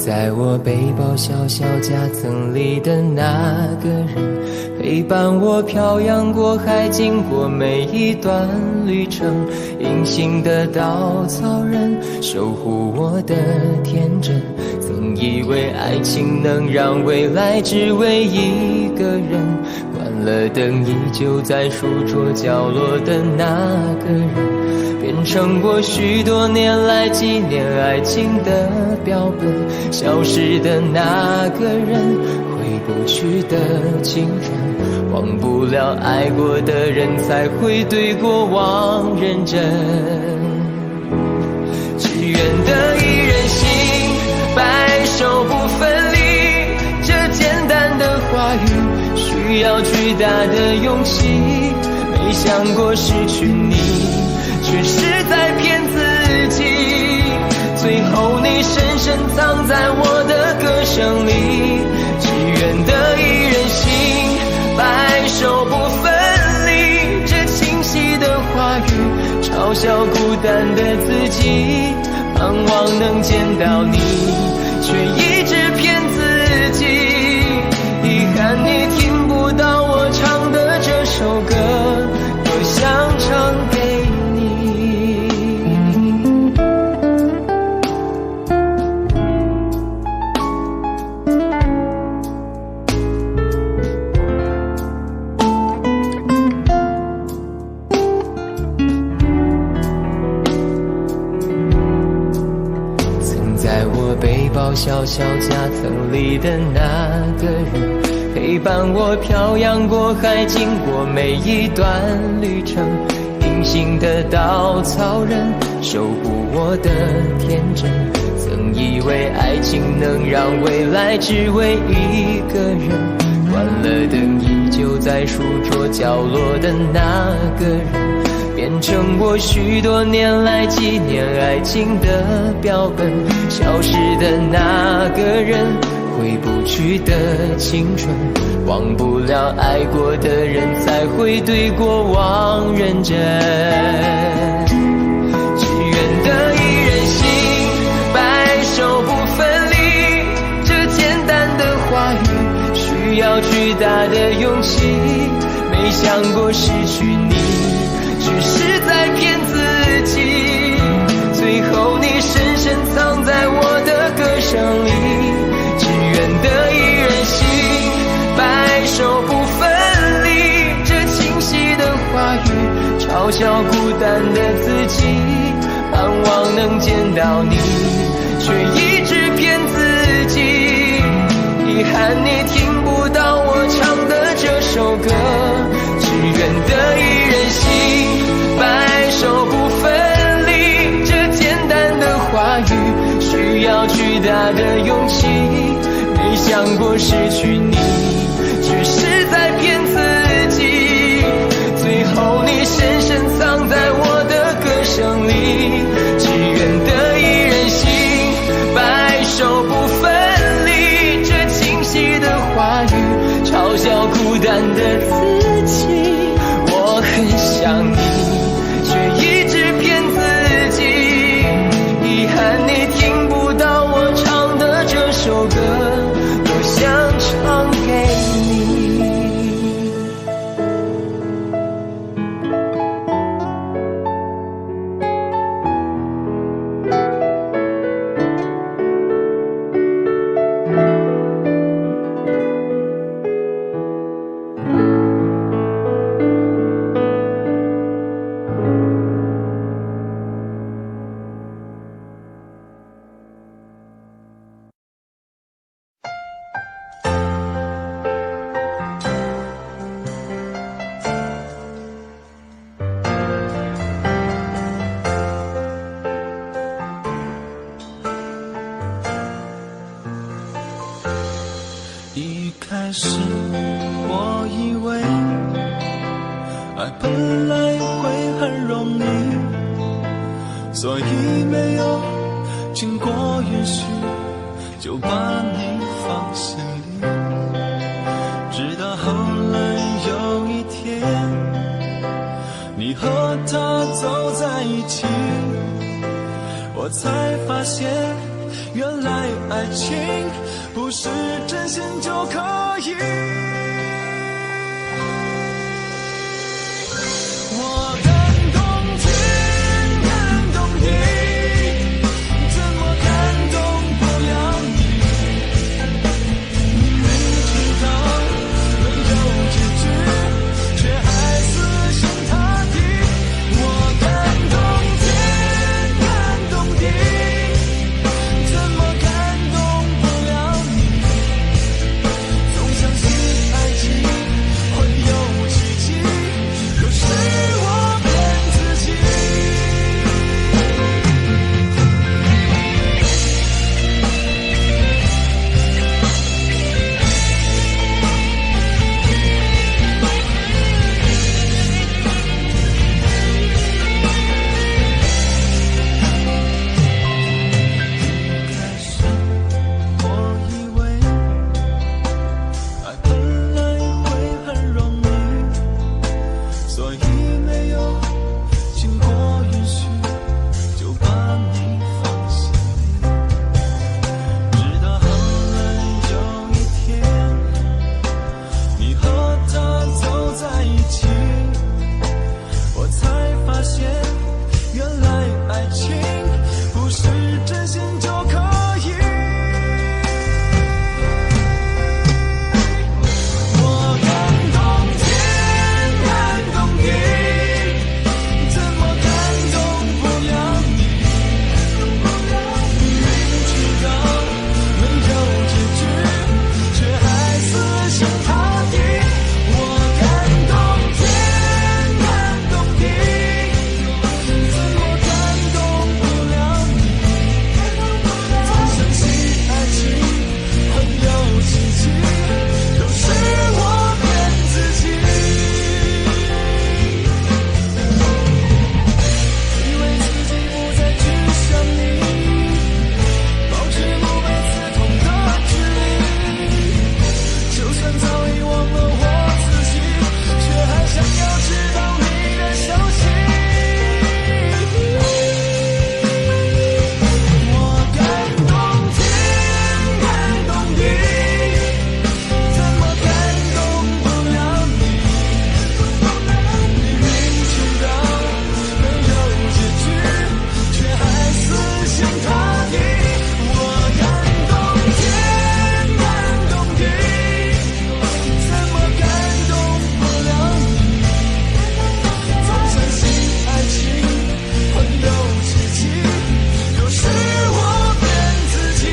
在我背包小小夹层里的那个人，陪伴我漂洋过海，经过每一段旅程。隐形的稻草人，守护我的天真。曾以为爱情能让未来只为一个人，关了灯依旧在书桌角落的那个人，变成我许多年来纪念爱情的标本。消失的那个人，回不去的青春，忘不了爱过的人，才会对过往认真。只愿得一人心，白首不分离，这简单的话语需要巨大的勇气。没想过失去你，却是在骗自己。最后你深深藏在我的歌声里，只愿得一人心，白首不分离。这清晰的话语嘲笑孤单的自己，盼望能见到你，却一直骗自己。遗憾你听不到我唱的这首歌，多想唱给你。曾在我背包小小夹层里的那个人，陪伴我漂洋过海，经过每一段旅程。隐形的稻草人，守护我的天真。曾以为爱情能让未来只为一个人，关了灯依旧在书桌角落的那个人，变成我许多年来纪念爱情的标本。消失的那个人，回不去的青春，忘不了爱过的人，才会对过往认真。只愿得一人心，白首不分离。这简单的话语需要巨大的勇气。没想过失去你，只是在骗自己。最后你深深藏在我的歌声里，只愿得一人心，白首不分离。这清晰的话语嘲笑孤单的自己，盼望能见到你，却一直骗自己。遗憾你听不到我唱的这首歌，只愿得一人心，白首不分离。这简单的话语需要巨大的勇气。没想过失去你，只是在骗自己。最后你深深藏在我的歌声里，只愿得一人心，白首不分离。这清晰的话语嘲笑孤单的自己。我很想你，却一直骗自己。遗憾你听不到我唱的这首歌，多想唱给你。一开始我以为爱本来会很容易，所以没有经过允许就把你放心里。直到后来有一天，你和他走在一起，我才发现原来爱情不是真心就可以。我感动天，感动地，怎么感动不了你？明知道没有结局，却还死心塌地。我感动天，感动地，怎么感动不了你？总相信爱情会有奇迹，可是我骗自己。一开始我以为爱本来会很容易，所以没有经过允许就把你放心里。直到很久一天，你和他走在一起，我才发现原来爱情不是真心就可以。我感动天，感动地，怎么感动不了你？明知道没有结局，却还死心塌地。我感动天，感动地，怎么感动不了你？总相信爱情会有奇迹，都是我骗自己。以为自己不再去想你，保持不被刺痛的距离，就算早已忘了我自己，却还想要知道你的消息。我感动天，感动地，怎么感动不了你？你明知道没有结局，却还死心塌地。我感动天，感动地，怎么感动不了你？总相信爱情会有奇迹，都是我骗自己。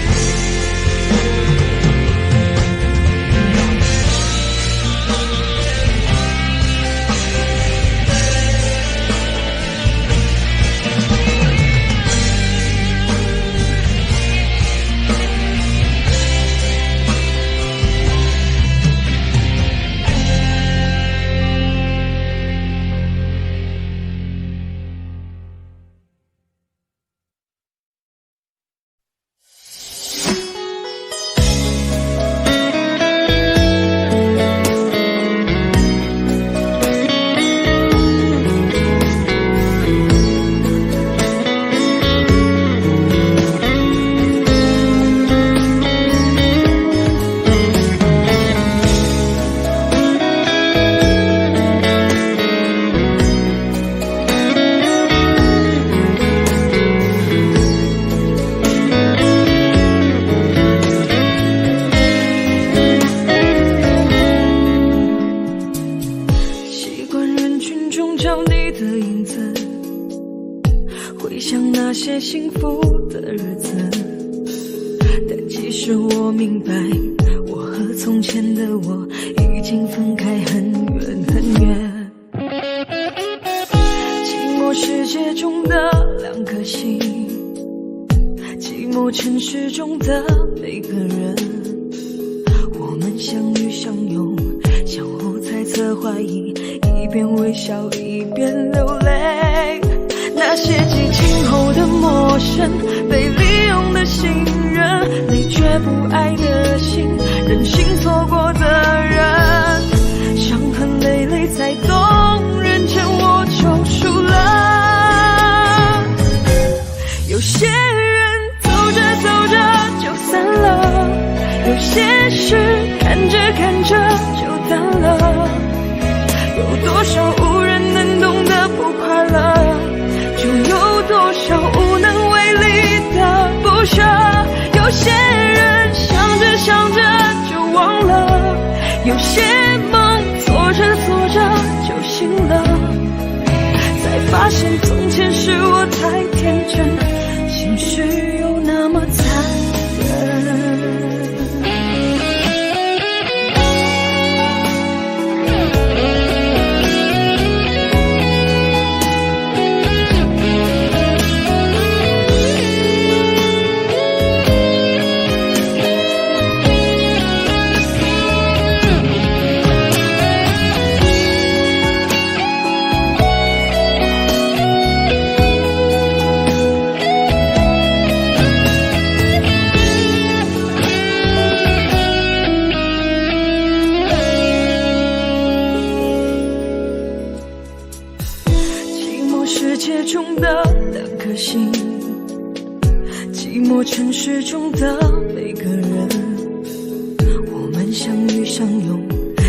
习惯人群中找你的影子，回想那些幸福的日子，但其实我明白，我和从前的我已经分开很远很远。寂寞世界中的两颗心，寂寞城市中的每个人，我们相遇相拥，相互猜测怀疑，一边微笑一边流泪。那些激情后的陌生，被利用的信任，你却不爱的心，任性错过的人，伤痕累累才懂，认真我就输了。有些人走着走着些事看着看着就淡了，有多少无人能懂的不快乐，就有多少无能为力的不舍。有些人想着想着就忘了，有些梦做着做着就醒了，才发现从前是我太天真，现实又那么残忍。寂寞城市中的每个人，我们相遇相拥，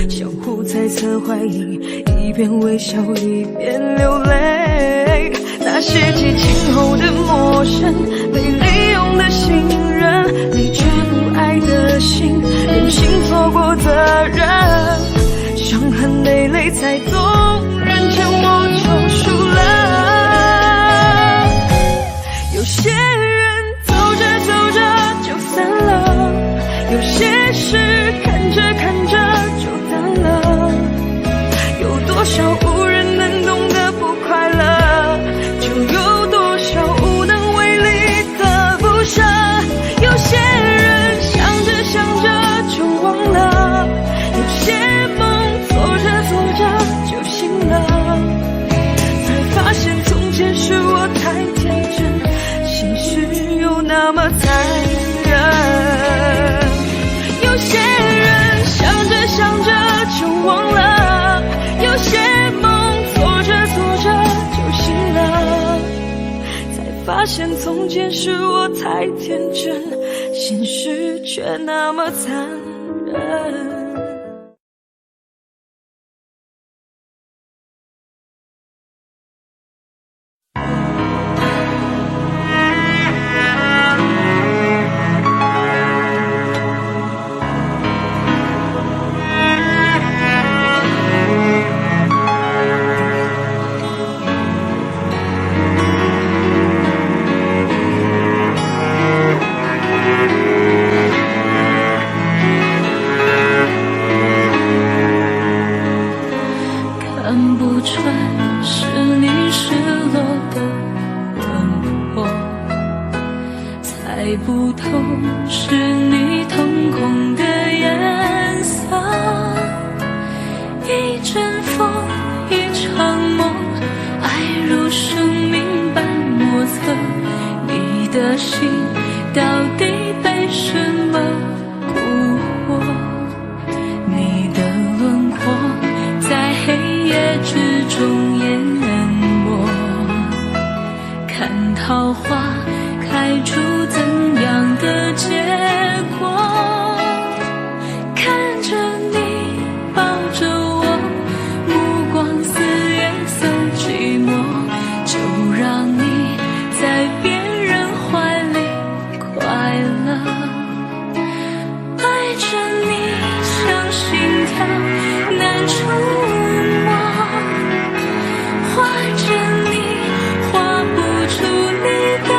相互猜测怀疑，一边微笑一边流泪。那些激情后的陌生，被利用的信任，理智不爱的心，任性错过责任，伤痕累累才懂，人沉默就输了。有些人走着走着就散了，有些事看着看着就淡了，有多少无人能懂的不快乐，就有多少无能为力的不舍。有些人想着想着就忘了，有些梦做着做着就醒了，才发现从前是我太天真，现实又那么残忍。有些人想着想着就忘了，有些梦做着做着就醒了，才发现从前是我太天真，现实却那么残忍。画着你，画不出你的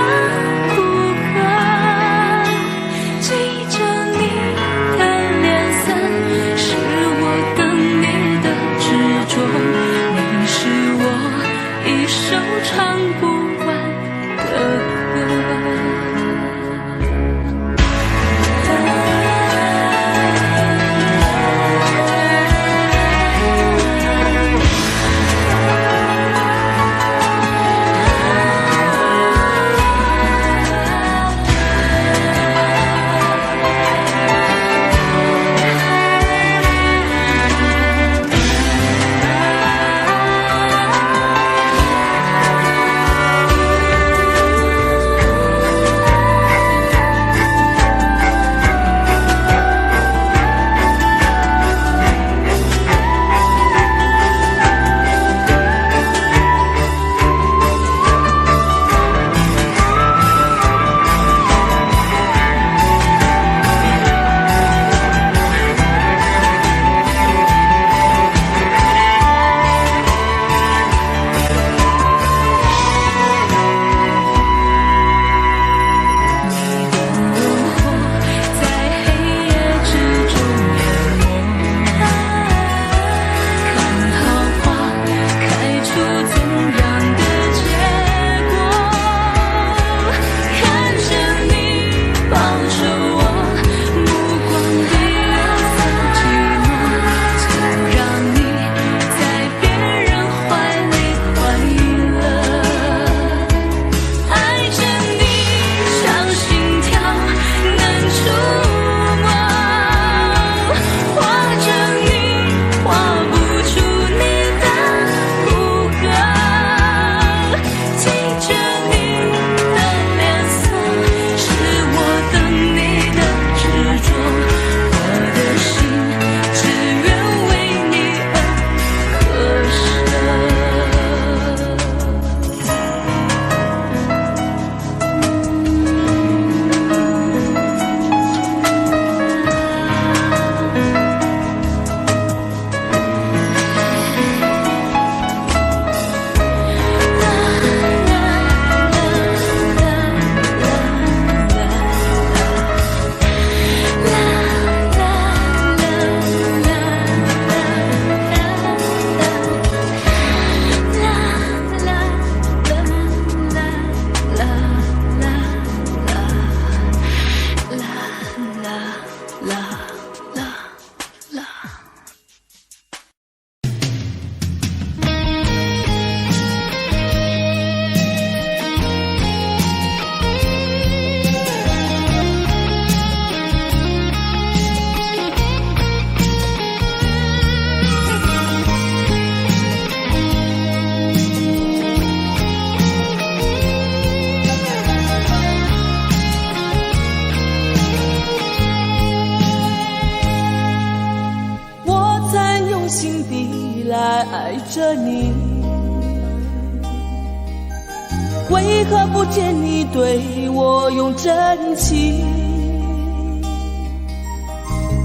爱着你，为何不见你对我用真情？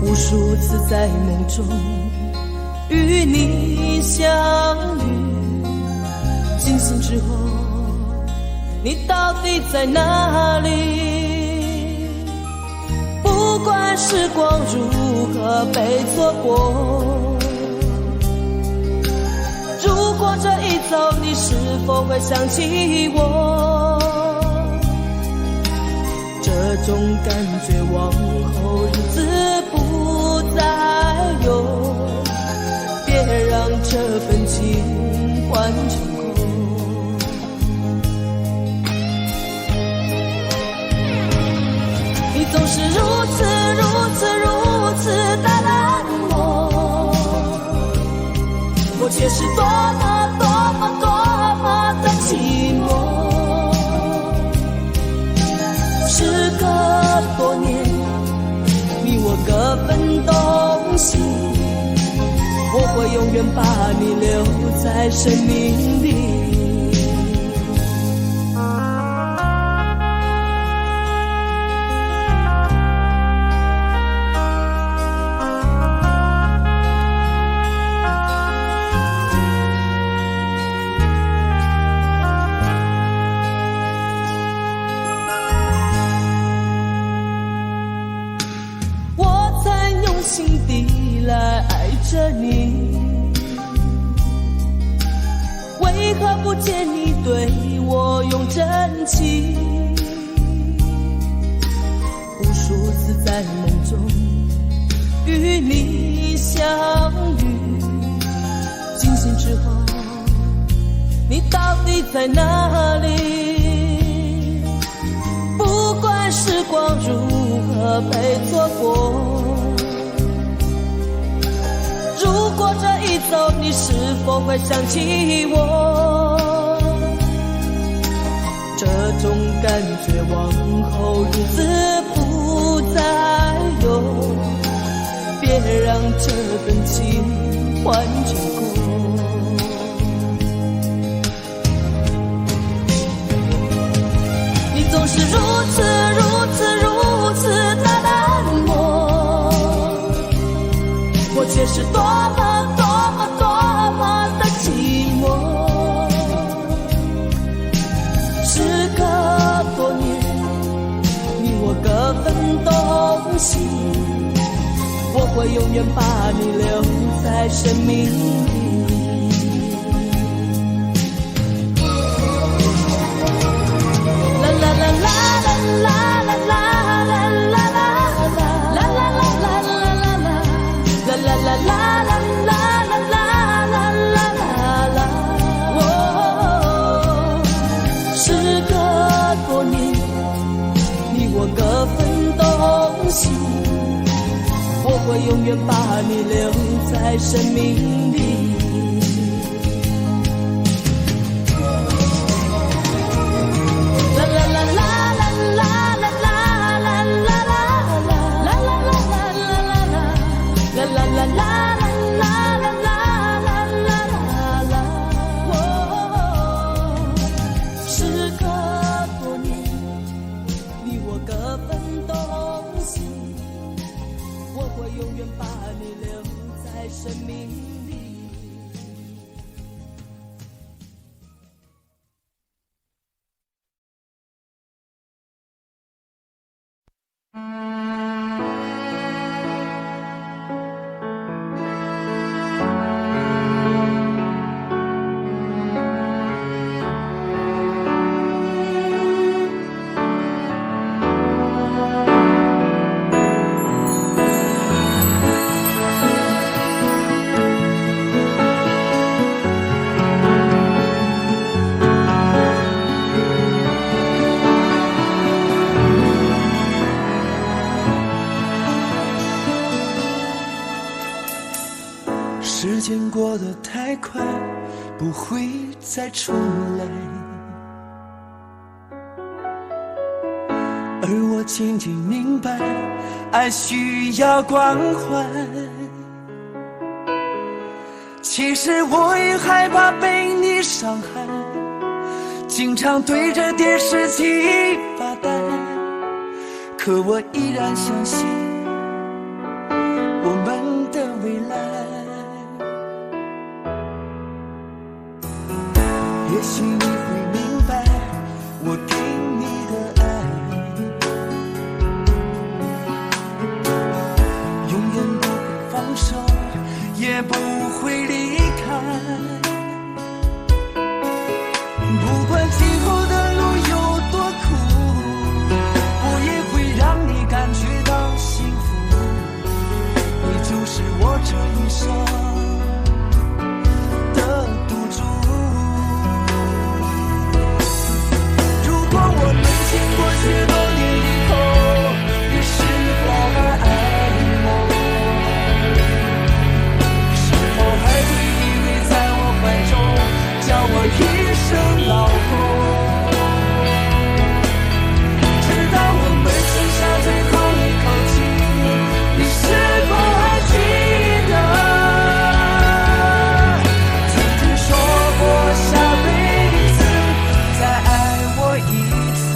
无数次在梦中与你相遇，惊醒之后你到底在哪里？不管时光如何被错过，如果这一走你是否会想起我？这种感觉往后日子不再有，别让这份情换成空。你总是如此的冷漠，我却是多么的寂寞。时隔多年，你我各分东西，我会永远把你留在生命里。心底来爱着你，为何不见你对我用真情？无数次在梦中与你相遇，惊醒之后你到底在哪里？不管时光如何被错过，如果这一走你是否会想起我？这种感觉往后日子不再有，别让这份情换成空。你总是如此的冷漠，我却是多么的寂寞。时隔多年，你我各分东西，我会永远把你留在生命里。啦啦啦啦啦啦啦啦啦啦啦啦啦啦啦啦啦。各分东西，我会永远把你留在生命里。啦啦啦啦啦啦啦啦啦啦啦啦啦啦啦啦啦。永远把你留在生命里。时间过得太快，不会再重来，而我渐渐明白，爱需要关怀，其实我也害怕被你伤害，经常对着电视机发呆，可我依然相信我们的未来。也许你会明白我给你的爱，永远不会放手，也不会离开。不管今后的路有多苦，我也会让你感觉到幸福。你就是我这一生的赌注。如果我们经过许多年以后，你是否还爱我？是否还会依偎在我怀中，叫我一声老公？直到我们剩下最后一口气，你是否还记得曾经说过下辈子再爱我一次？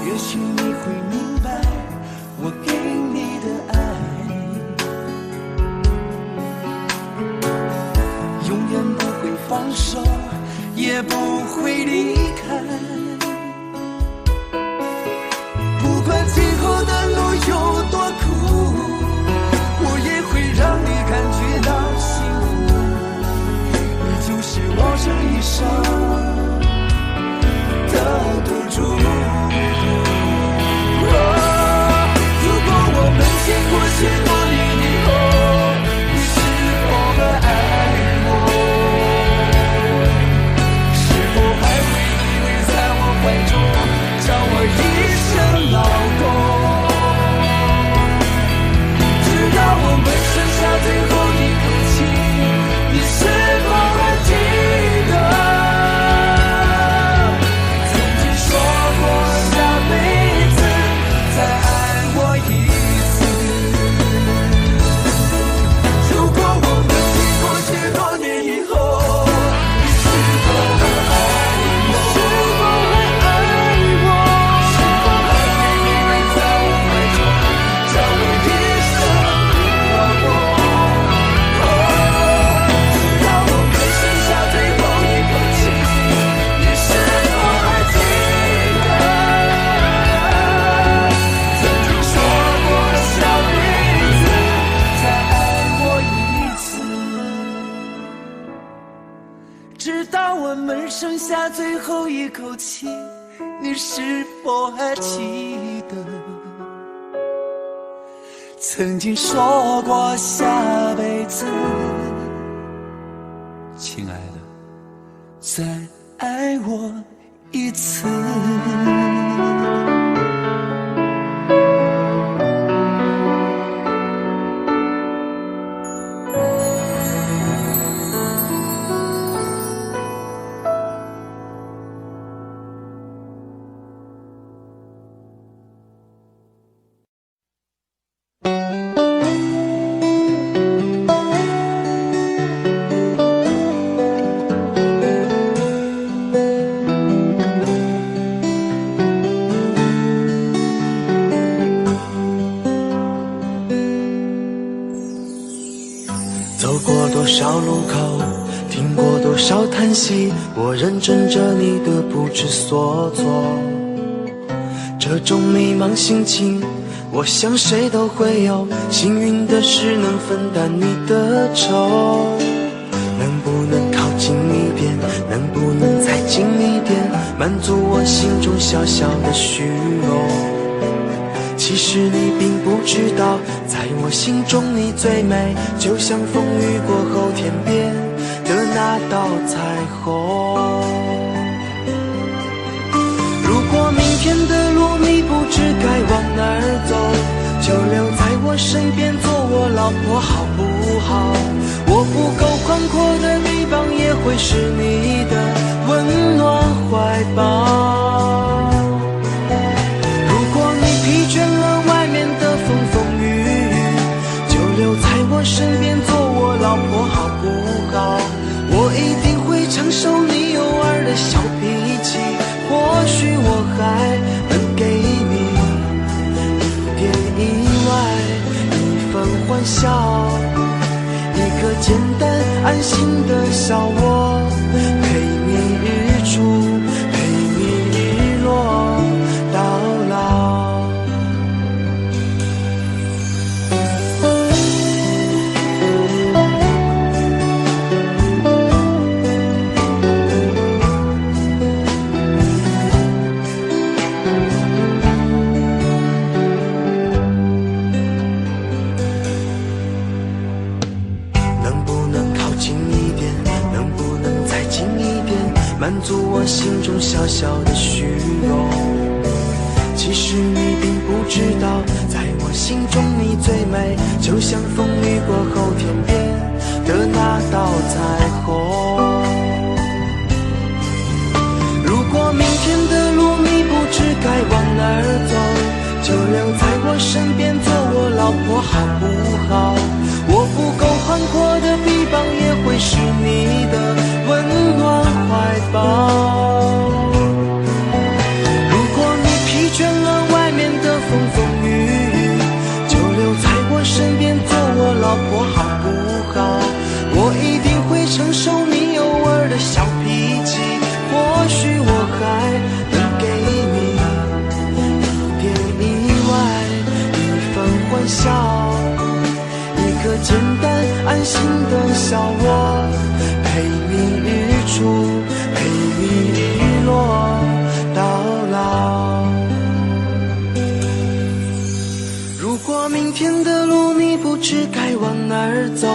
也许你会明白我给你的爱，永远不会放手，也不会离开。不管今后的路有多苦，我也会让你感觉到幸福。你就是我这一生的赌注。如果我们经过许多年以后，你是否还爱我？是否还会依偎在我怀中，叫我一声老公？直到我们剩下最后一口气，你是否还记得曾经说过下辈子再爱我一次？如果我们经过许多年以后，你是否还爱我？是否还爱我？是否还会依偎在我怀中，叫我一声老公？直到我们剩下最后一口气，你是否还记得曾经说过下辈子再爱我一次？直到我们剩下最后一口气，你是否还记得曾经说过下辈子，亲爱的，再爱我一次？走过多少路口，听过多少叹息，我认真着你的不知所措。这种迷茫心情，我想谁都会有。幸运的是能分担你的愁，能不能靠近一点，能不能再近一满足我心中小小的虚荣。其实你并不知道，在我心中你最美，就像风雨过后天边的那道彩虹。如果明天的路你不知该往哪儿走，就留在我身边做我老婆好不好？我不够宽阔的臂膀也会是你的温暖怀抱。如果你疲倦了外面的风风雨雨，就留在我身边做我老婆好不好？我一定会承受你偶尔的小脾气，或许我还能给你一点意外，一份欢笑，一个简单安心的小窝，陪你日出，陪你日落到老。满足我心中小小的虚荣。其实你并不知道，在我心中你最美，就像风雨过后天边的那道彩虹。如果明天的路你不知该往哪儿走，就留在我身边做我老婆好不好？我不够宽阔的臂膀也会是你的温暖怀抱。如果你疲倦了外面的风风雨雨，就留在我身边做我老婆好不好？我一定会承受你偶尔的小脾气，或许我还能给你一点意外，一份欢笑，一个简单安心的小窝，陪你日出，陪你日落到老。如果明天的路你不知该往哪儿走，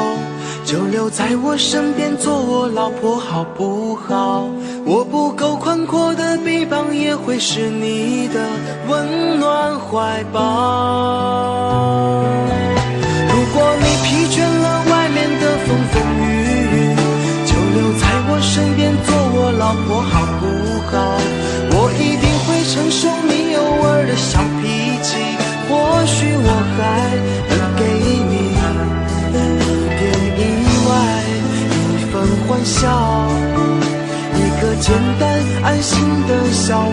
就留在我身边做我老婆好不好？我不够宽阔的臂膀也会是你的温暖怀抱。如果你疲倦了外面的风风雨雨，就留在我身边做我老婆好不好？我一定会承受你偶尔的小脾气，或许我还能给你一点意外，一份欢笑，一个简单安心的小窝，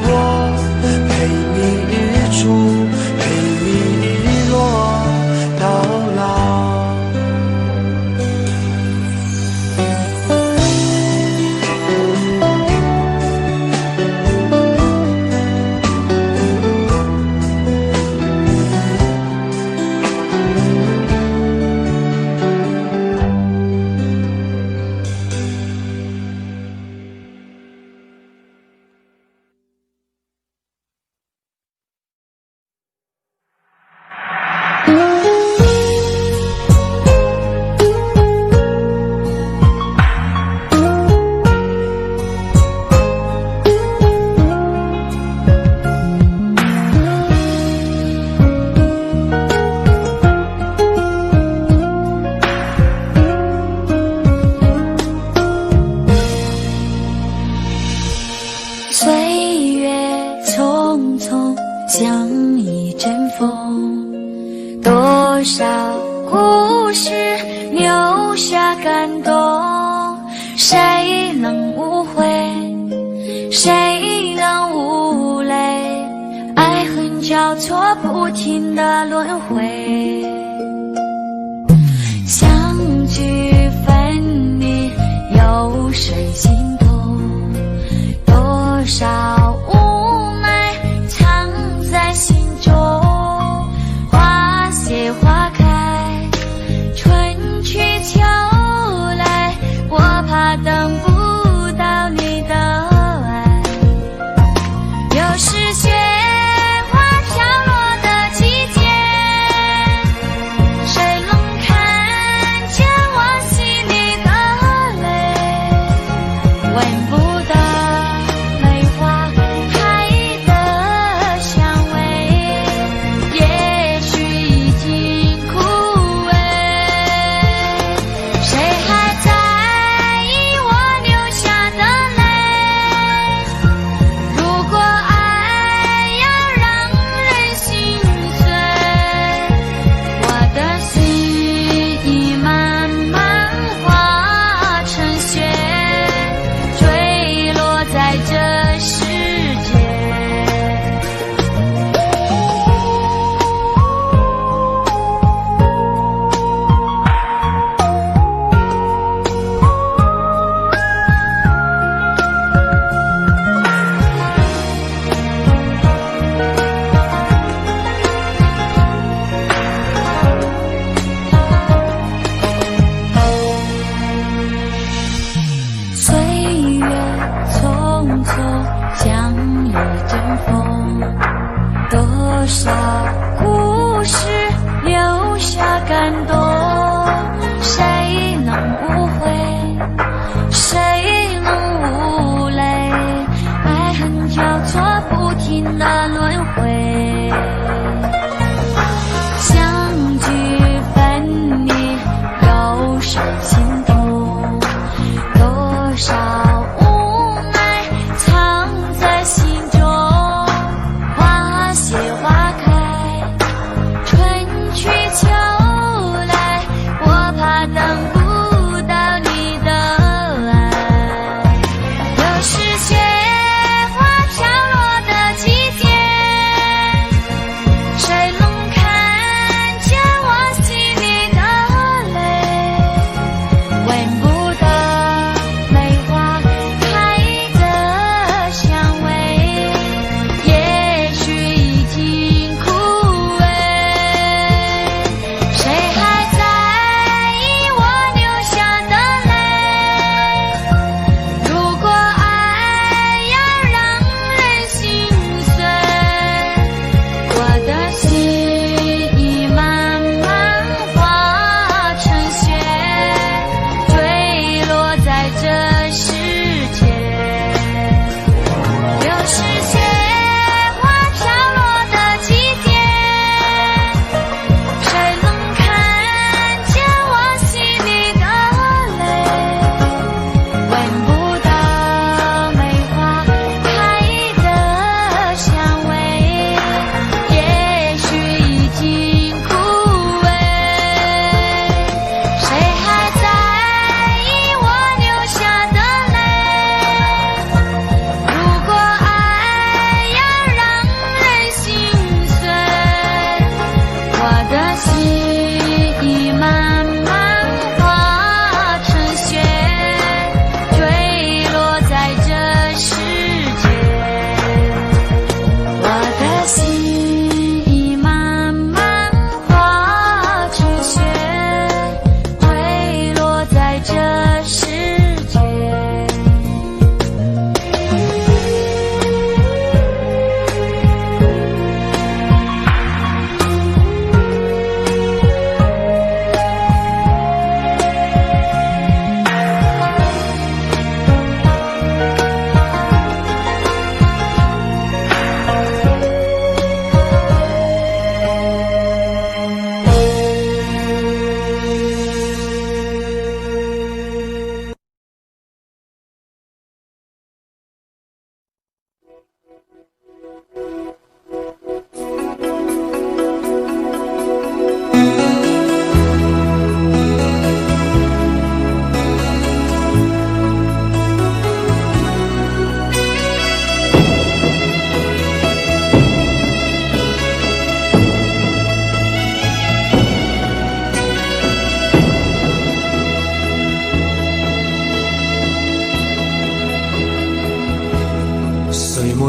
陪你日出，陪你日落到老。等不到你的爱。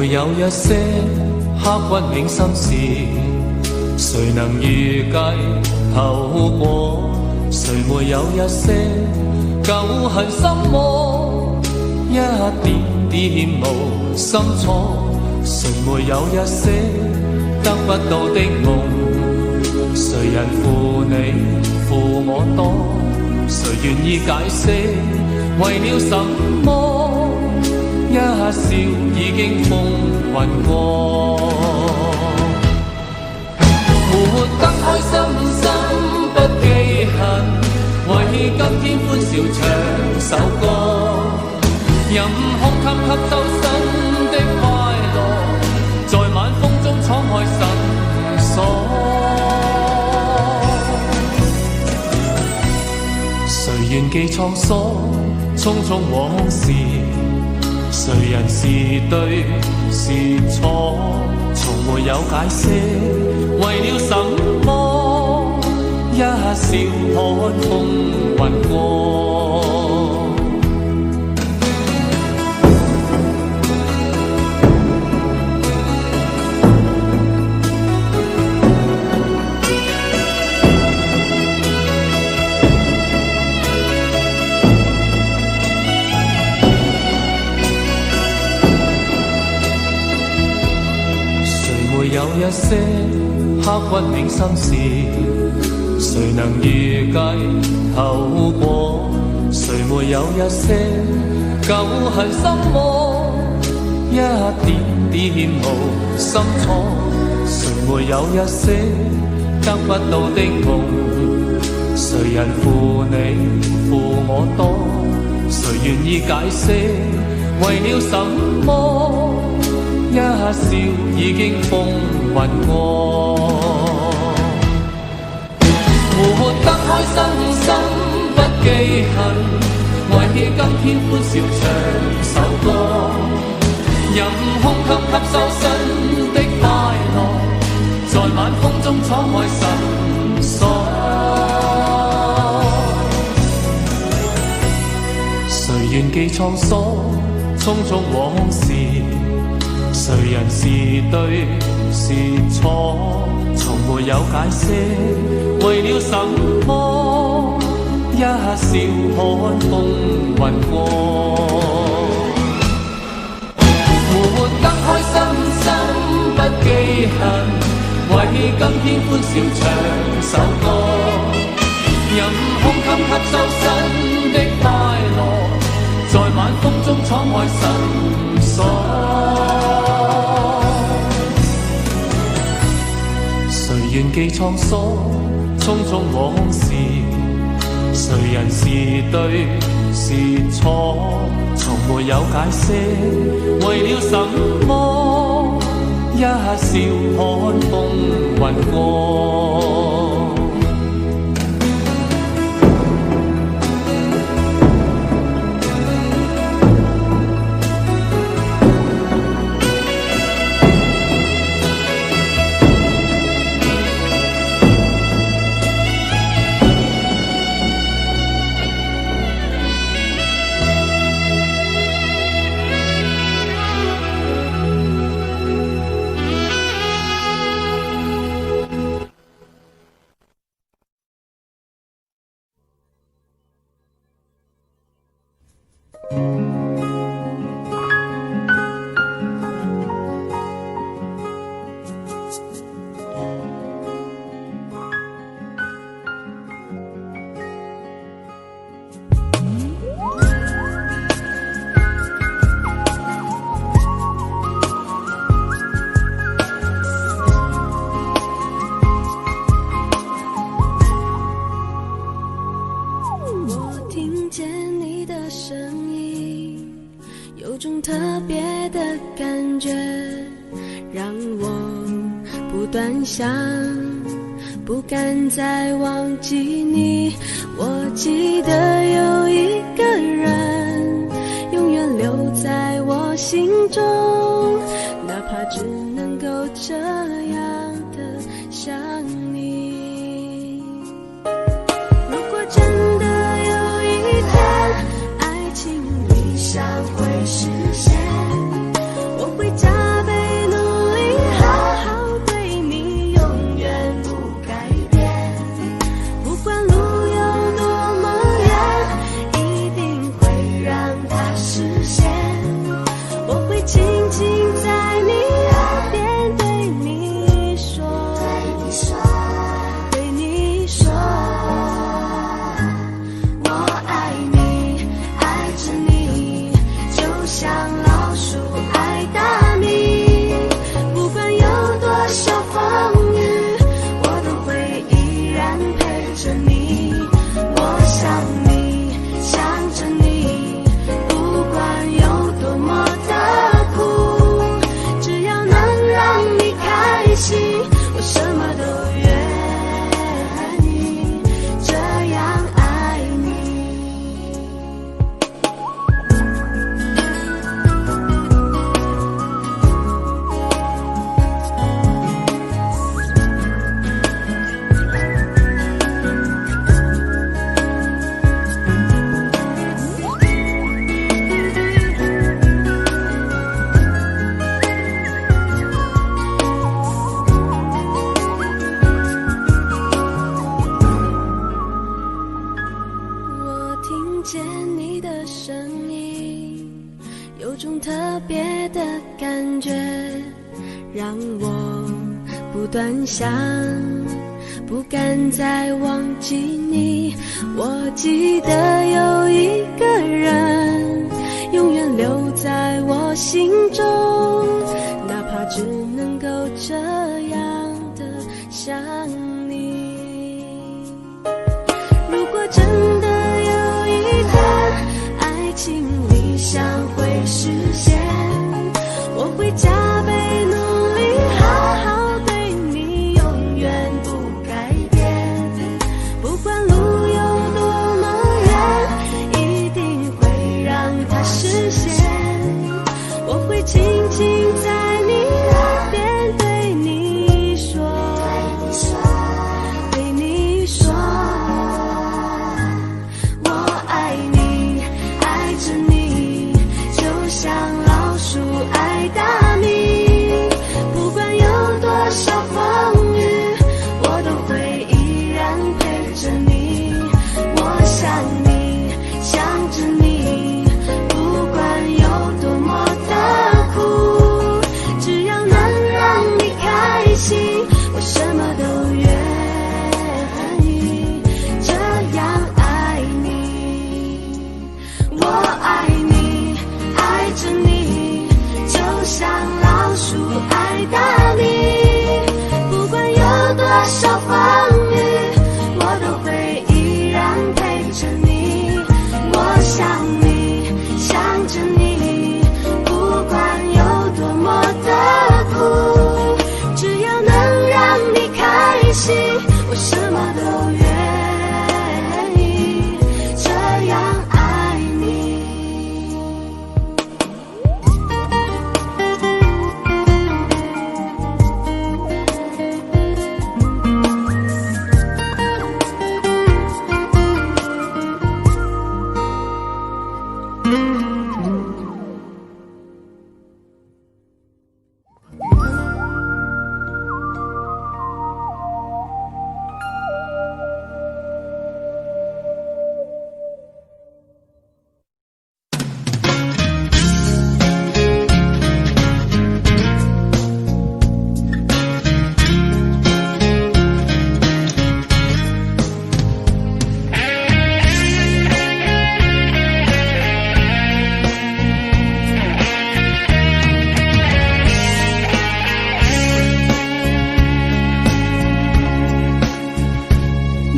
沒有一些刻骨銘心事？誰能預計後果？誰沒有一些舊恨心魔？一點點無心錯。誰沒有一些得不到的夢？誰人負你負我多？誰願意解釋為了什麼？一笑已經風雲過，活得開心心不記恨，為今天歡笑唱首歌，任空給吸收新的快樂，在晚風中敞開心鎖。誰願記滄桑，匆匆往事？誰人是對是錯？從沒有解釋，為了什麼？一笑看風雲過。有一些刻骨銘心事，誰能預計後果？誰沒有一些舊恨心魔？一點點無心錯。誰沒有一些得不到的夢？誰人負你負我多？誰願意解釋為了什麼？一笑已經風雲過，活得開心心不記恨，為今天歡笑唱首歌，任空給吸收新的快樂，在晚風中敞開心鎖。誰願記滄桑，匆匆往事？誰人是對是錯？從沒有解釋，為了什麼？一笑看風雲過，活得開心心不記恨，為今天歡笑唱首歌，任空給吸收新的快樂，在晚風中敞開心鎖。誰願記滄桑，匆匆往事？誰人是對是錯？從沒有解釋，為了什麼？一笑看風雲過。想不敢再忘记你，我记得有一个人永远留在我心中，哪怕只能够这样的想你。如果真的有一天爱情理想会实现，我会加见你的身影，有种特别的感觉，让我不断想，不敢再忘记你。我记得有一个人永远留在我心中，哪怕只能够这样的想你。如果真的有一天爱情理想会实现，我会加倍努力好好对你，永远不改变。不管路有多么远，一定会让它实现。我会轻轻在你耳边对你说，对你说，我爱你，爱着你，就像老鼠爱大米。不管有多少风雨，我都会依然陪着你。我想你，想着你，不管有多么的苦，只要能让你开心，我什么都愿意这样爱你。我爱你，爱着你，就像老鼠爱大米。不管有多少风雨，我都会依然陪着你。我想你，想着你，不管有多么的苦，只要能让你开心，我什么都愿意这样爱你。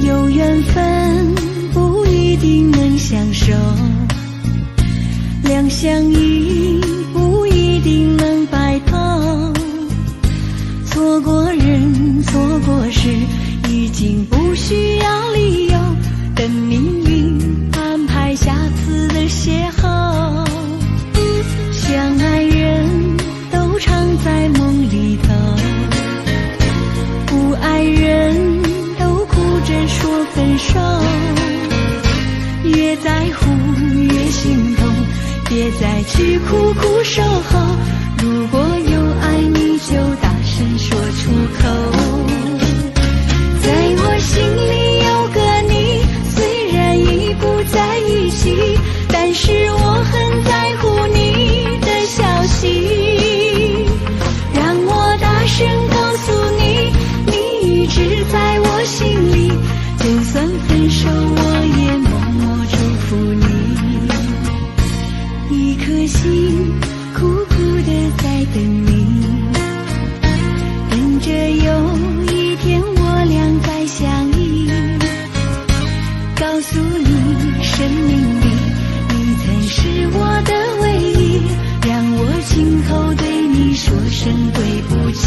有缘分不一定能相守，两相依不一定能白头。错过人，错过事，已经不需要理由，等命运安排下次的邂逅。相爱人都常在梦里头，不爱人着说分手，越在乎越心痛，别再去苦苦守候。如果有爱你就大声说出口。在我心里有个你，虽然已不在一起，但是我很在乎你的消息。让我大声告诉你，你一直在我心里，就算分手我也默默祝福你。一颗心苦苦地在等你，等着有一天我俩再相依。告诉你生命里你曾是我的唯一，让我今后对你说声对不起。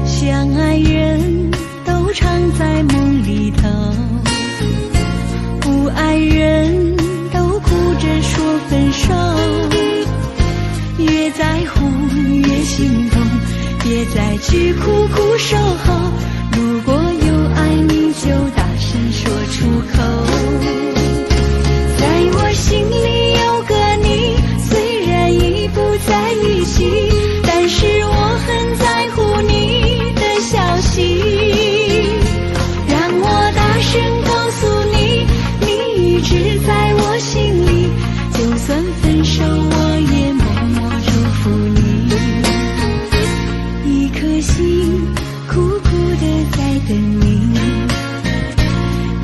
相爱人都常在梦里头，不爱人都苦再去苦苦守候。如果有爱你就大声说出口。在我心里有个你，虽然已不在一起，但是我很在乎你的消息。让我大声告诉你，你一直在我心里，就算分手我也默默祝福你。一颗心苦苦的在等你，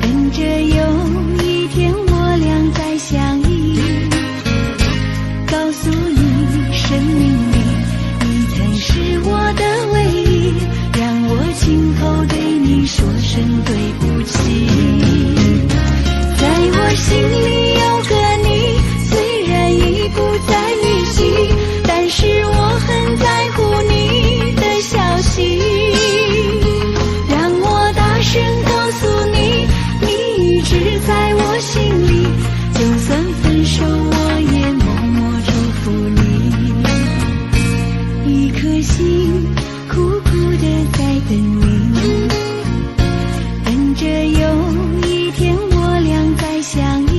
等着有一天我俩再相依。告诉你，生命里你曾是我的唯一，让我亲口对你说声对不起。在我心里有个你，虽然已不在一起，但是我很在乎你的消息。让我大声告诉你，你一直在我心里，就算分手我也默默祝福你。一颗心苦苦的在等你，等着有一天我俩再相依。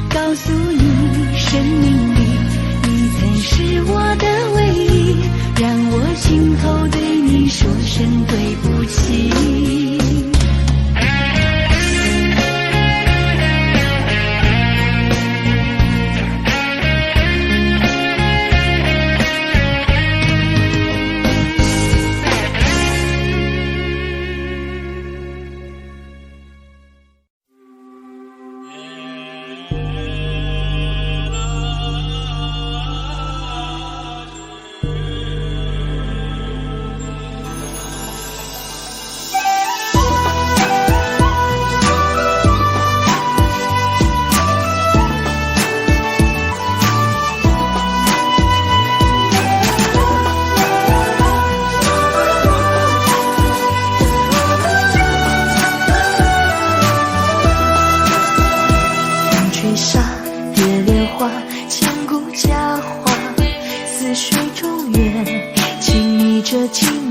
告诉你，生命里你曾是我的唯一，让我亲口对你说声对不起。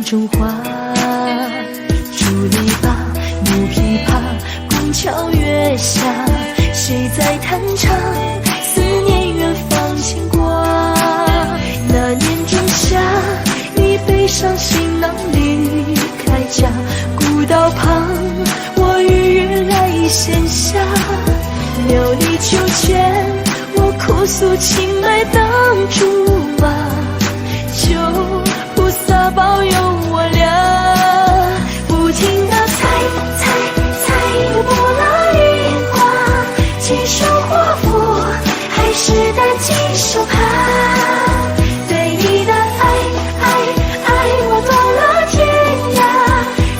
中华，竹篱笆、木琵琶、宫桥月下，谁在弹唱？思念远方牵挂。那年仲夏，你背上行囊离开家，古道旁，我与月来闲暇。庙里秋千，我哭诉情爱当竹马，求菩萨保佑我俩，不停地猜猜猜，不落雨花，几手华服，还是得几手帕。对你的爱爱爱，我断了天涯，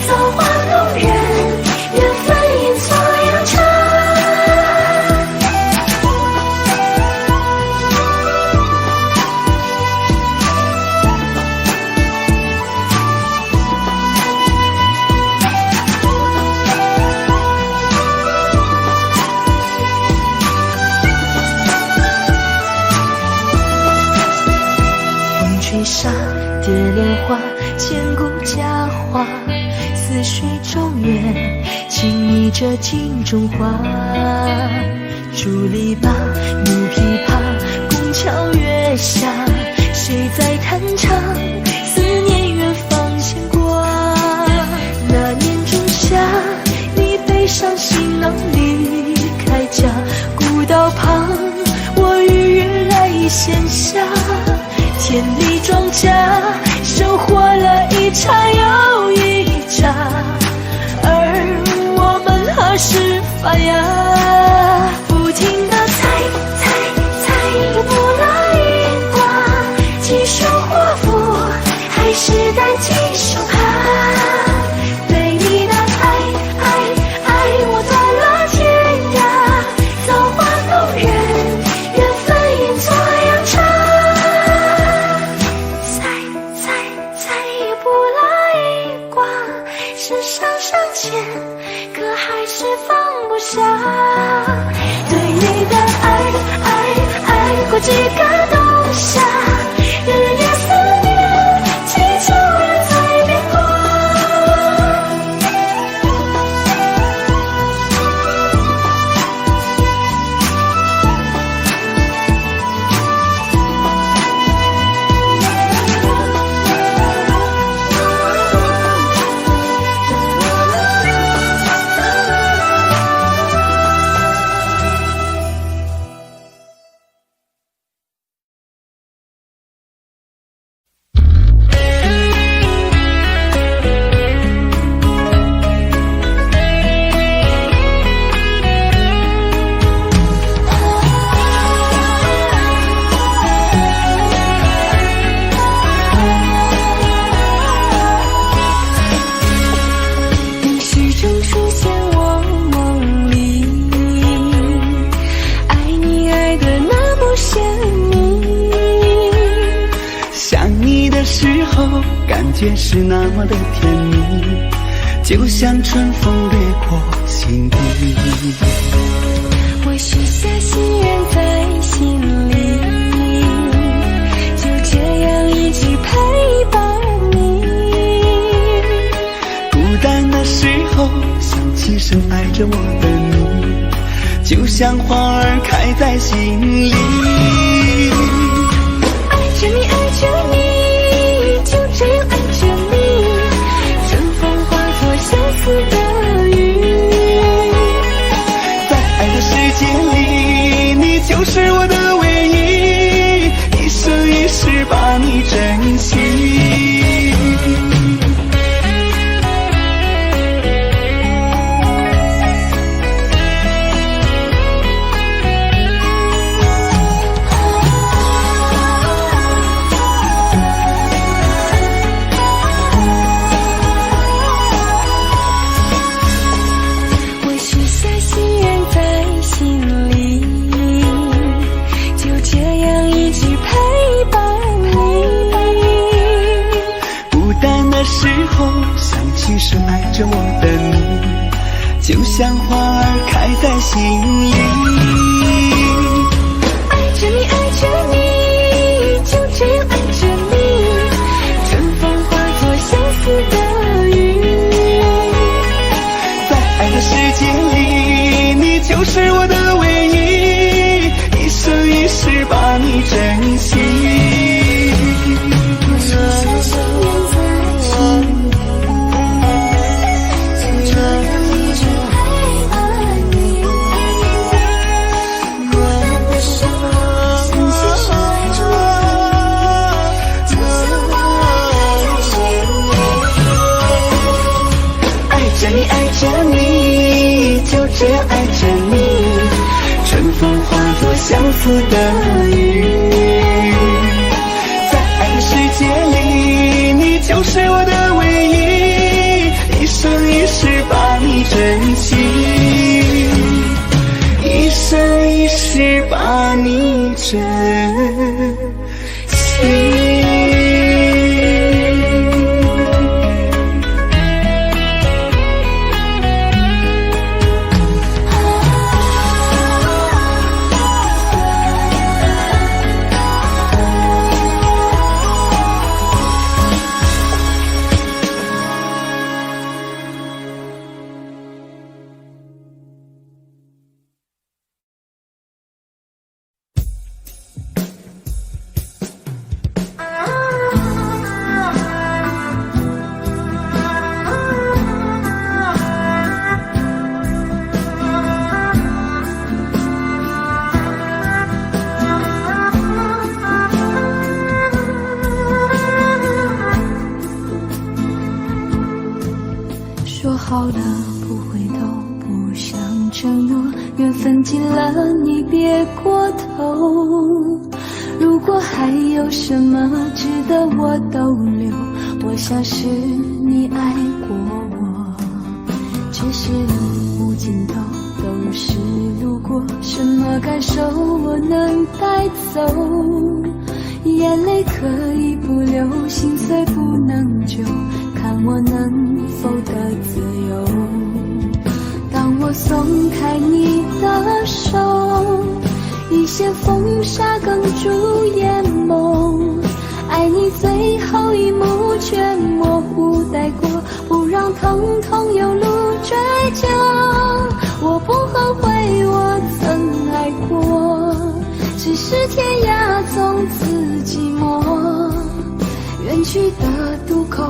造化弄人，缘分阴错阳差。吹沙蝶莲花，千古佳话。似水中月，情谊这镜中花。竹篱笆，木琵琶，宫桥月下，谁在弹唱？思念远方牵挂。那年仲夏，你背上行囊离开家，古道旁，我与月来闲暇。田里庄稼收获了一茬又一茬，而我们何时发芽？不停地猜猜猜，不落雨刮，几手华服，还是得几手帕。对你的爱爱爱，我断了天涯，造化弄人，缘分阴错阳差。世上尚欠，可还是放不下。你的时候，感觉是那么的甜蜜，就像春风掠过心底。我许下心愿在心里，就这样一直陪伴你。孤单的时候，想起深爱着我的你，就像花儿开在心里。爱着你，爱着你，就这样爱着你，春风化作相思的雨。在爱的世界里，你就是我的唯一，一生一世把你珍惜。深爱着我的你，就像花儿开在心里。爱着你，爱着你，就这样爱着你，春风化作相思的雨。在爱的世界里，你就是我的唯一，一生一世把你珍惜。这样爱着你，春风化作相思的雨。在爱的世界里，你就是我的唯一，一生一世把你珍惜，一生一世把你珍惜。好了不回头，不想承诺，缘分尽了你别过头。如果还有什么值得我逗留，我想是你爱过我。只是路无尽头，都是路过，什么感受我能带走？眼泪可以不流，心碎不能救，看我能否得自由。当我松开你的手，一线风沙哽住眼眸，爱你最后一幕却模糊带过，不让疼痛有路追究。我不后悔我曾爱过，只是天涯从此寂寞。远去的渡口，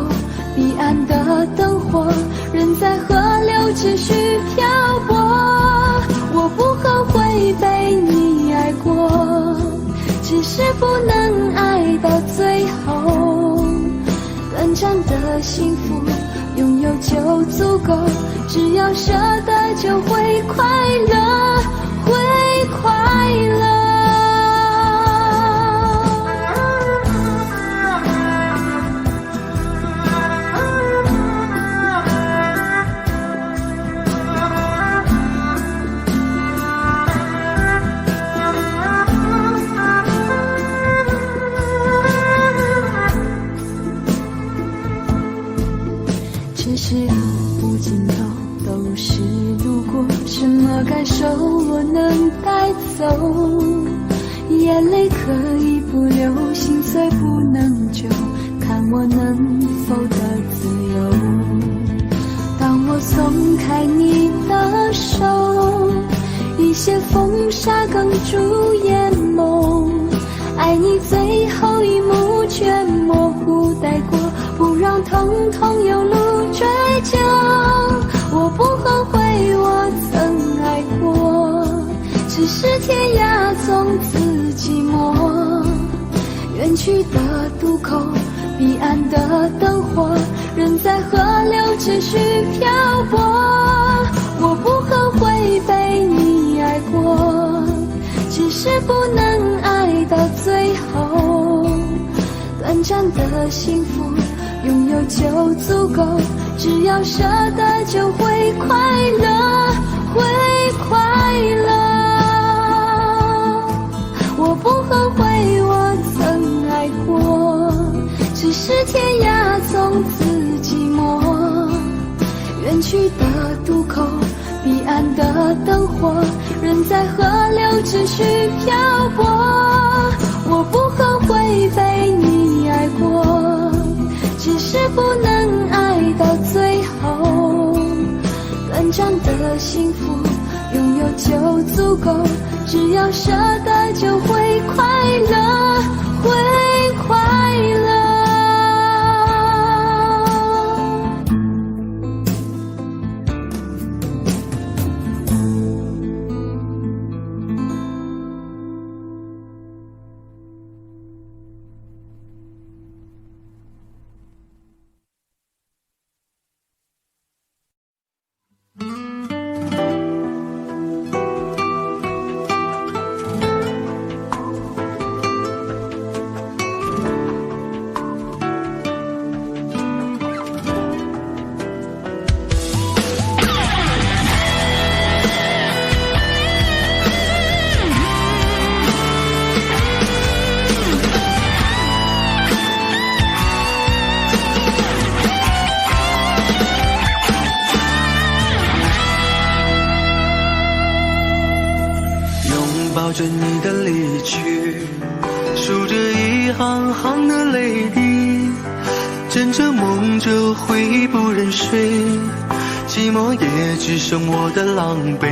彼岸的灯火，人在河流继续漂泊。我不后悔被你爱过，只是不能爱到最后。短暂的幸福拥有就足够，只要舍得就会快乐，会快乐。是无尽头，都是路过，什么感受我能带走？眼泪可以不流，心碎不能救，看我能否得自由。当我松开你的手，一些风沙哽住眼眸，爱你最后一幕却模糊带过，不让痛痛有路追究。我不后悔我曾爱过，只是天涯从此寂寞。远去的渡口，彼岸的灯火，人在河流持续漂泊。我不后悔被你爱过，只是不能爱到最后。短暂的幸福拥有就足够，只要舍得就会快乐，会快乐。我不后悔我曾爱过，只是天涯从此寂寞。远去的渡口，彼岸的灯火，人在河流持续漂泊。我不后悔被你爱过，只是不能爱到最后。短暂的幸福拥有就足够，只要舍得就会快乐，会快乐。抱着你的离去，数着一行行的泪滴，枕着梦着回不忍睡，寂寞也只剩我的狼狈。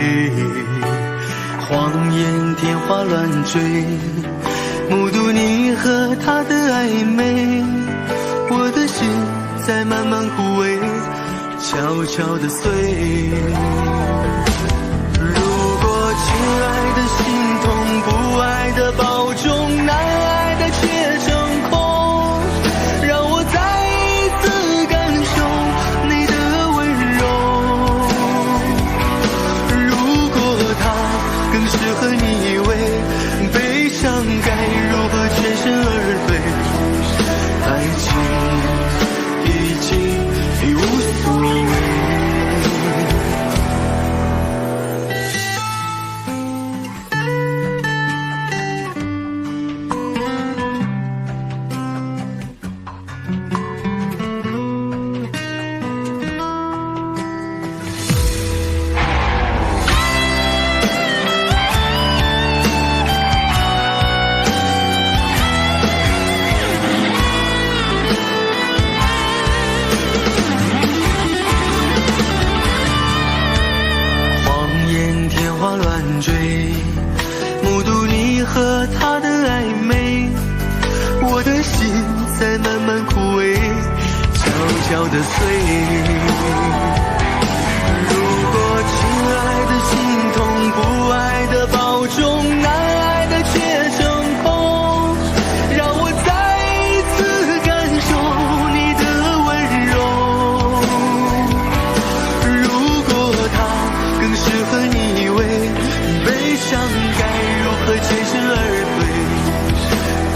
谎言天花乱坠，目睹你和他的暧昧，我的心在慢慢枯萎，悄悄地碎。亲爱的心痛，不爱的保重，难爱的却成空，让我再一次感受你的温柔。如果他更适合你为悲伤该如何全身而退？爱情已经无所谓。目睹你和他的暧昧，我的心在慢慢枯萎，悄悄地碎。如果亲爱的心痛，不爱的保重，难爱的却成空，让我再一次感受你的温柔。如果他更适合你为悲伤该如何全身而退？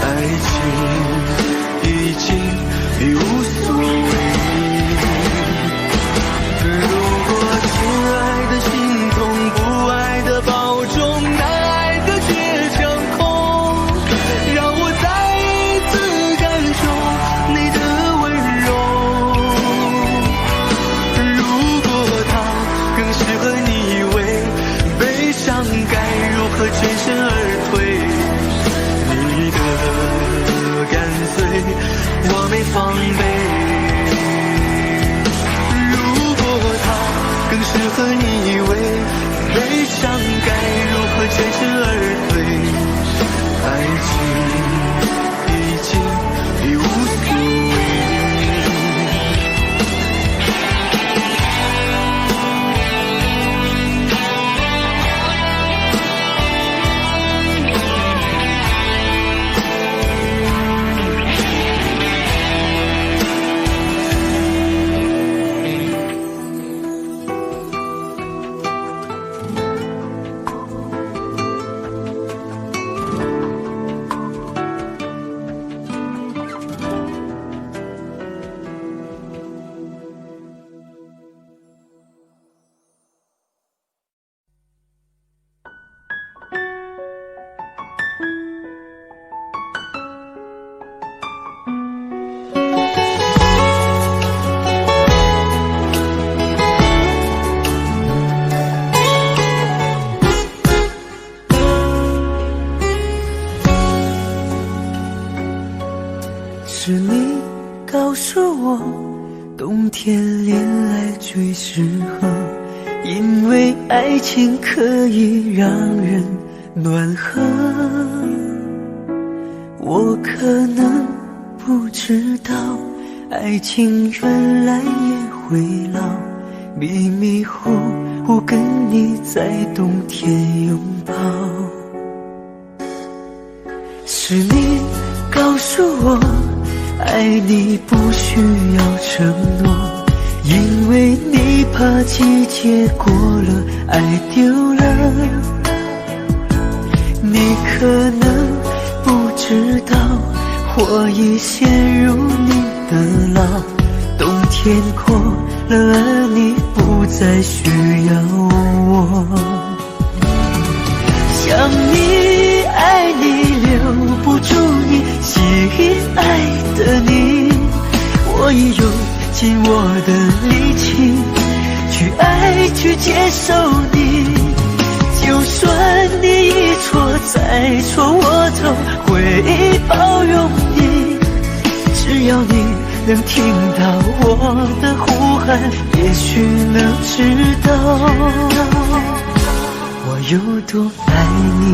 爱情已经无所谓。防备。如果他更适合你以为悲伤该如何全身而退？爱情已经已无所谓。是你告诉我，冬天恋爱最适合，因为爱情可以让人暖和。我可能不知道，爱情原来也会老，迷迷糊糊跟你在冬天拥抱。是你告诉我，爱你不需要承诺，因为你怕季节过了，爱丢了。你可能不知道，我已陷入你的牢，冬天过了，而你不再需要我。想你爱你留不住你，吸引爱的你，我已用尽我的力气去爱去接受你。就算你一错再错，我都会包容你。只要你能听到我的呼喊，也许能知道我有多爱你。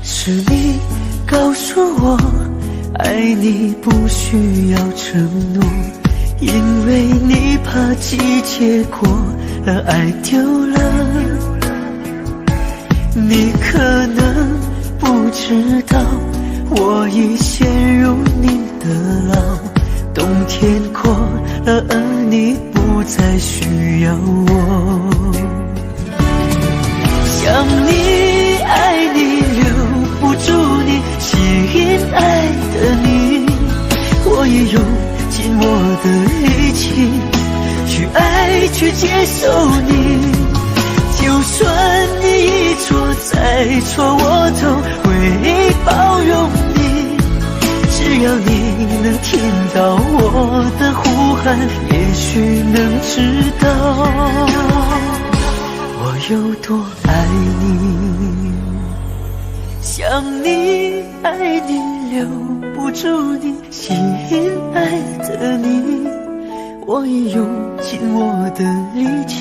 是你告诉我，爱你不需要承诺，因为你怕季节过了，爱丢了。你可能不知道，我已陷入你的牢，冬天过了，而你不再需要我。想你爱你留不住你，吸引爱的你，我也用尽我的力气去爱去接受你。就算你一错再错，我都会包容你。只要你能听到我的呼喊，也许能知道我有多爱你。想你爱你留不住你，吸引爱的你，我已用尽我的力气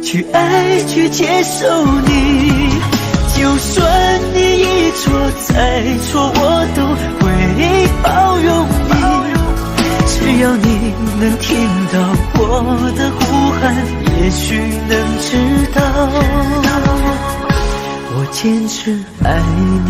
去爱去接受你。就算你一错再错，我都会包容你。只要你能听到我的呼喊，也许能知道我坚持爱你。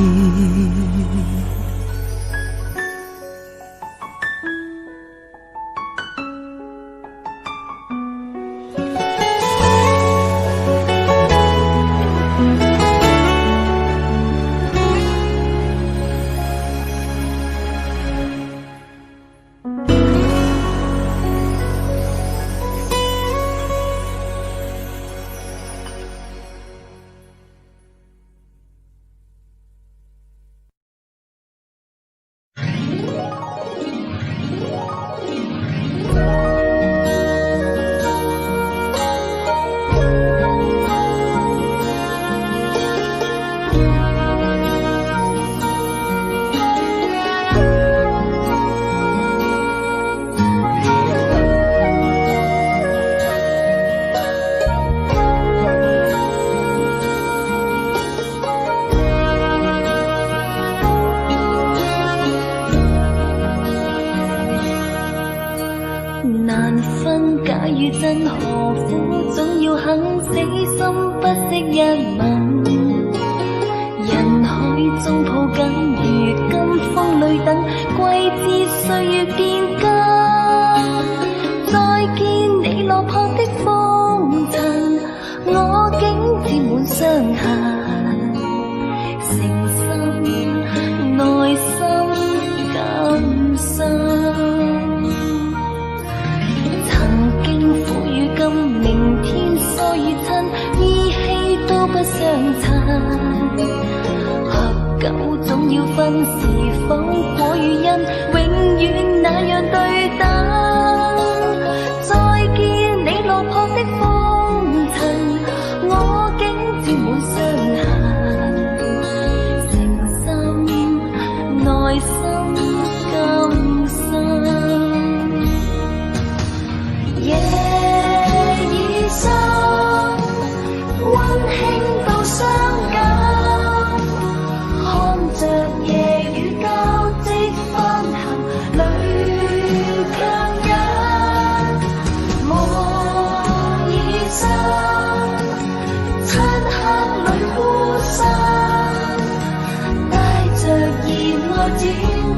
真何苦總要肯死心不惜一吻？人海中抱緊，如今風裏等，季節歲月變更。再見你落魄的風塵，我竟沾滿傷痕，誠心內心感傷。曾經苦與甘，明天疏與親，依稀都不相襯。合久總要分，是否果與因，永遠那樣對等。再見你落魄的風塵，我竟沾滿傷痕，誠心內心感傷。夜已深，溫馨到傷感，看着夜雨交織分行，淚強忍。夢已深，漆黑裏孤身，帶着熱愛輾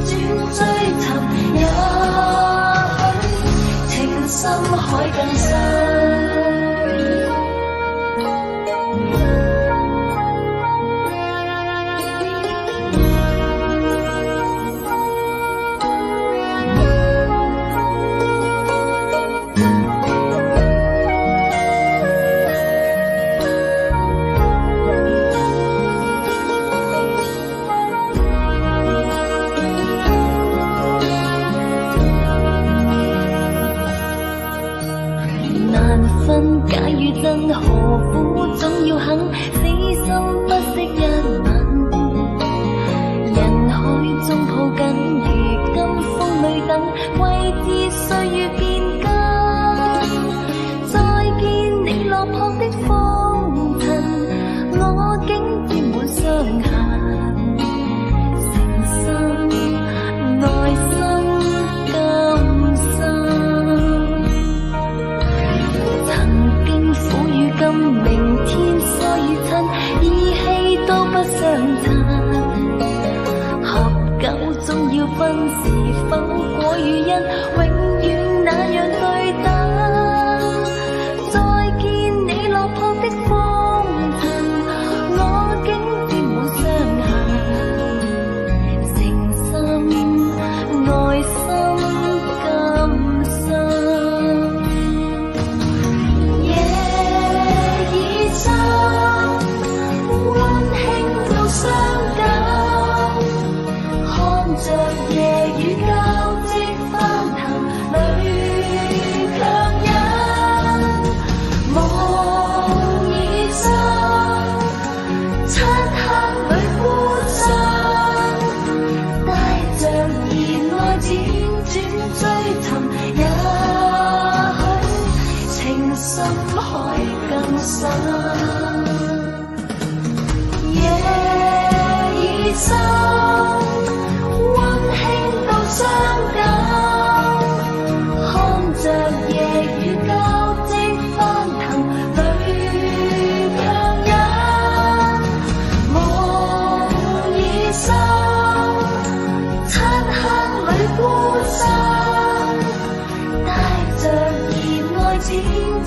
轉追尋，也許情深海更深。假與真何苦總要肯死心不惜一吻？人海中抱緊，如今風裏等，季節歲月變更。再見你落魄的風塵，我竟沾滿傷痕，誠心內心感傷。苦與甘，明天疏與親，依稀都不相襯。合久總要分，是否果與因，永遠那樣對等。再見你落魄的風塵，我竟沾滿傷痕，誠心內心感傷。傷感，看着夜雨交織翻騰，淚強忍。夢已深，漆黑裏孤身，帶着熱愛輾轉追尋，也許情深海更深。深溫馨到傷感，看着夜雨交織翻騰，淚強忍。夢已深，漆黑裏孤身，帶着熱愛輾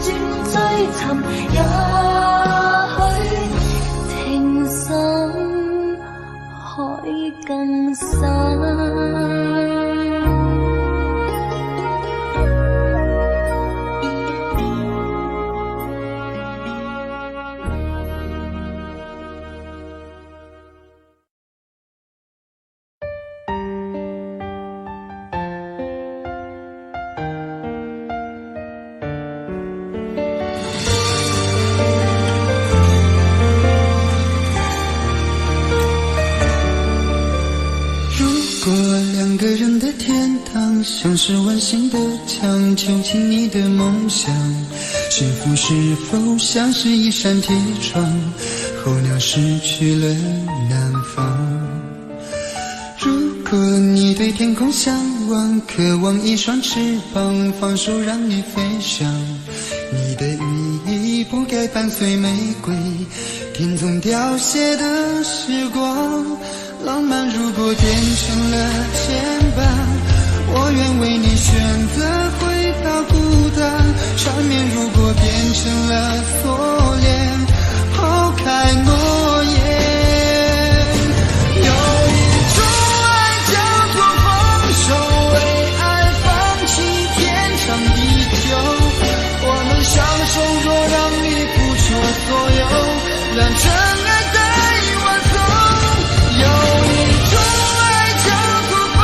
轉追尋，也許情深海更深。像是完形的墙，囚禁你的梦想。幸福是否像是一扇铁窗，候鸟失去了南方。如果你对天空向往，渴望一双翅膀，放手让你飞翔。该伴随玫瑰，听从凋谢的时光。浪漫如果变成了牵绊，我愿为你选择回到孤单。缠绵如果变成了锁链，抛开诺言。有一种爱叫做放手，为爱放弃天长地久。我们相守，若让你付出所有，让真爱带我走。有一种爱叫做放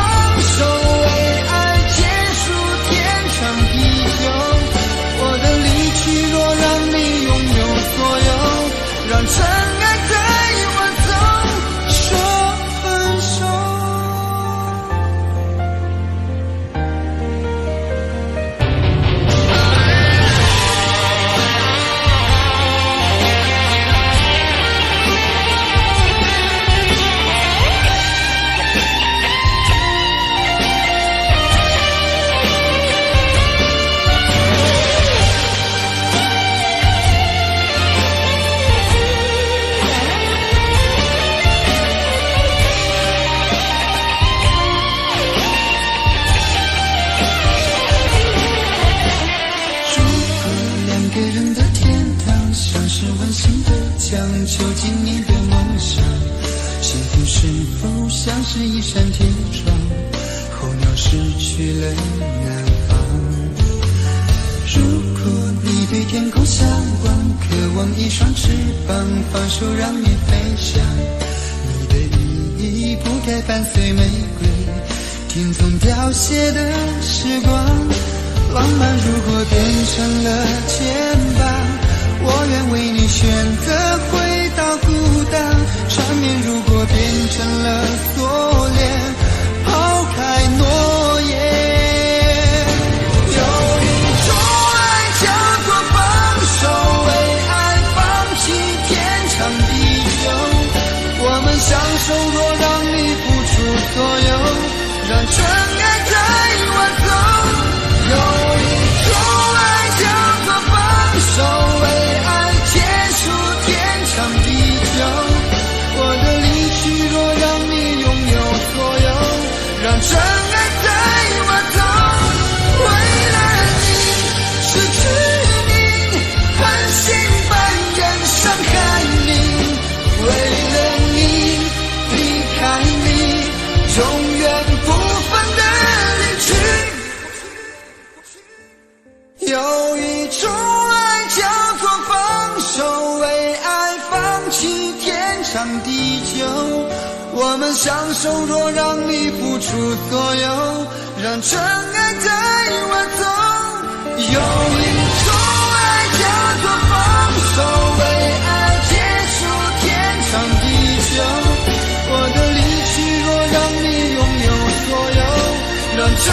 手，为爱结束天长地久。我的离去，若让你拥有所有，让真爱带我走，说分手。囚禁你的梦想，幸福是否像是一扇铁窗，候鸟失去了南方。如果你对天空向往，渴望一双翅膀，放手让你飞翔。你的意义不该伴随玫瑰，听从凋谢的时光。浪漫如果变成了牵绊，我愿为你选择回到孤单。缠绵如果变成了锁链，抛开诺言。有一种爱叫做放手，为爱放弃天长地久。我们相守，若让你付出所有，让真爱带我走。有一种爱叫做放手，为爱结束天长地久。我的离去，若让你拥有所有，让真爱带我走。为了你失去你，狠心把人伤害你。为了你离开你，永远不分的离去。有一种爱叫做放手，为爱放弃天长地久。我们相守，若让你付出所有，让真爱带我走。有一种爱叫做放手，为爱结束天长地久。我的离去，若让你拥有所有，让真